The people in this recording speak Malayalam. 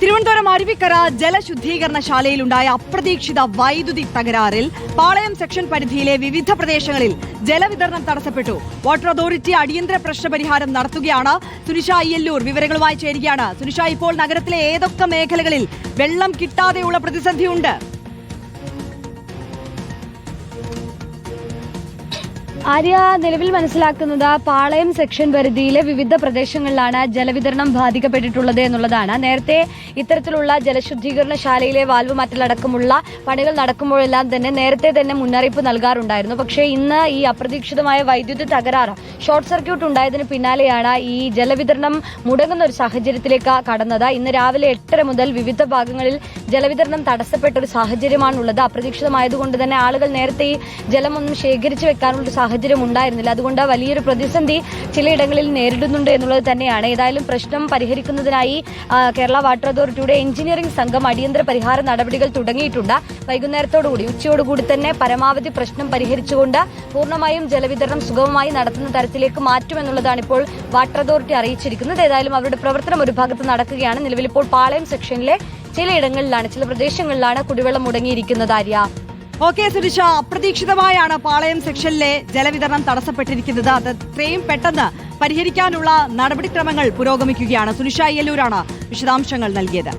തിരുവനന്തപുരം അരുവിക്കര ജലശുദ്ധീകരണശാലയിലുണ്ടായ അപ്രതീക്ഷിത വൈദ്യുതി തകരാറിൽ പാളയം സെക്ഷൻ പരിധിയിലെ വിവിധ പ്രദേശങ്ങളിൽ ജലവിതരണം തടസ്സപ്പെട്ടു. വാട്ടർ അതോറിറ്റി അടിയന്തര പ്രശ്നപരിഹാരം നടത്തുകയാണ്. സുനിഷ അയ്യല്ലൂർ വിവരങ്ങളുമായി ചേരുകയാണ്. സുനിഷ, ഇപ്പോൾ നഗരത്തിലെ ഏതൊക്കെ മേഖലകളിൽ വെള്ളം കിട്ടാതെയുള്ള പ്രതിസന്ധിയുണ്ട്? ആര്യ, നിലവിൽ മനസ്സിലാക്കുന്നത് പാളയം സെക്ഷൻ പരിധിയിലെ വിവിധ പ്രദേശങ്ങളിലാണ് ജലവിതരണം ബാധിക്കപ്പെട്ടിട്ടുള്ളത് എന്നുള്ളതാണ്. നേരത്തെ ഇത്തരത്തിലുള്ള ജലശുദ്ധീകരണശാലയിലെ വാൽവ് മാറ്റലടക്കമുള്ള പണികൾ നടക്കുമ്പോഴെല്ലാം തന്നെ നേരത്തെ തന്നെ മുന്നറിയിപ്പ് നൽകാറുണ്ടായിരുന്നു. പക്ഷേ ഇന്ന് ഈ അപ്രതീക്ഷിതമായ വൈദ്യുതി തകരാറ്, ഷോർട്ട് സർക്യൂട്ട് ഉണ്ടായതിന് പിന്നാലെയാണ് ഈ ജലവിതരണം മുടങ്ങുന്ന ഒരു സാഹചര്യത്തിലേക്ക് കടന്നത്. ഇന്ന് രാവിലെ 8:30 മുതൽ വിവിധ ഭാഗങ്ങളിൽ ജലവിതരണം തടസ്സപ്പെട്ട ഒരു സാഹചര്യമാണുള്ളത്. അപ്രതീക്ഷിതമായതുകൊണ്ട് തന്നെ ആളുകൾ നേരത്തെ ഈ ജലമൊന്നും ശേഖരിച്ചു വെക്കാനുള്ള സാഹചര്യം ഉണ്ടായിരുന്നില്ല. അതുകൊണ്ട് വലിയൊരു പ്രതിസന്ധി ചിലയിടങ്ങളിൽ നേരിടുന്നുണ്ട് എന്നുള്ളത് തന്നെയാണ്. ഏതായാലും പ്രശ്നം പരിഹരിക്കുന്നതിനായി കേരള വാട്ടർ അതോറിറ്റിയുടെ എഞ്ചിനീയറിംഗ് സംഘം അടിയന്തര പരിഹാര നടപടികൾ തുടങ്ങിയിട്ടുണ്ട്. വൈകുന്നേരത്തോടുകൂടി, ഉച്ചയോടുകൂടി തന്നെ പരമാവധി പ്രശ്നം പരിഹരിച്ചുകൊണ്ട് പൂർണ്ണമായും ജലവിതരണം സുഗമമായി നടത്തുന്ന തരത്തിലേക്ക് മാറ്റുമെന്നുള്ളതാണ് ഇപ്പോൾ വാട്ടർ അതോറിറ്റി അറിയിച്ചിരിക്കുന്നത്. ഏതായാലും അവരുടെ പ്രവർത്തനം ഒരു ഭാഗത്ത് നടക്കുകയാണ്. നിലവിൽ ഇപ്പോൾ പാളയം സെക്ഷനിലെ ചിലയിടങ്ങളിലാണ്, ചില പ്രദേശങ്ങളിലാണ് കുടിവെള്ളം മുടങ്ങിയിരിക്കുന്നത്. ആര്യ, ഓക്കെ സുനിഷ, അപ്രതീക്ഷിതമായാണ് പാളയം സെക്ഷനിലെ ജലവിതരണം തടസ്സപ്പെട്ടിരിക്കുന്നത്. അത് എത്രയും പെട്ടെന്ന് പരിഹരിക്കാനുള്ള നടപടിക്രമങ്ങൾ പുരോഗമിക്കുകയാണ്. സുനിഷ അയ്യല്ലൂരാണ് വിശദാംശങ്ങൾ നൽകിയത്.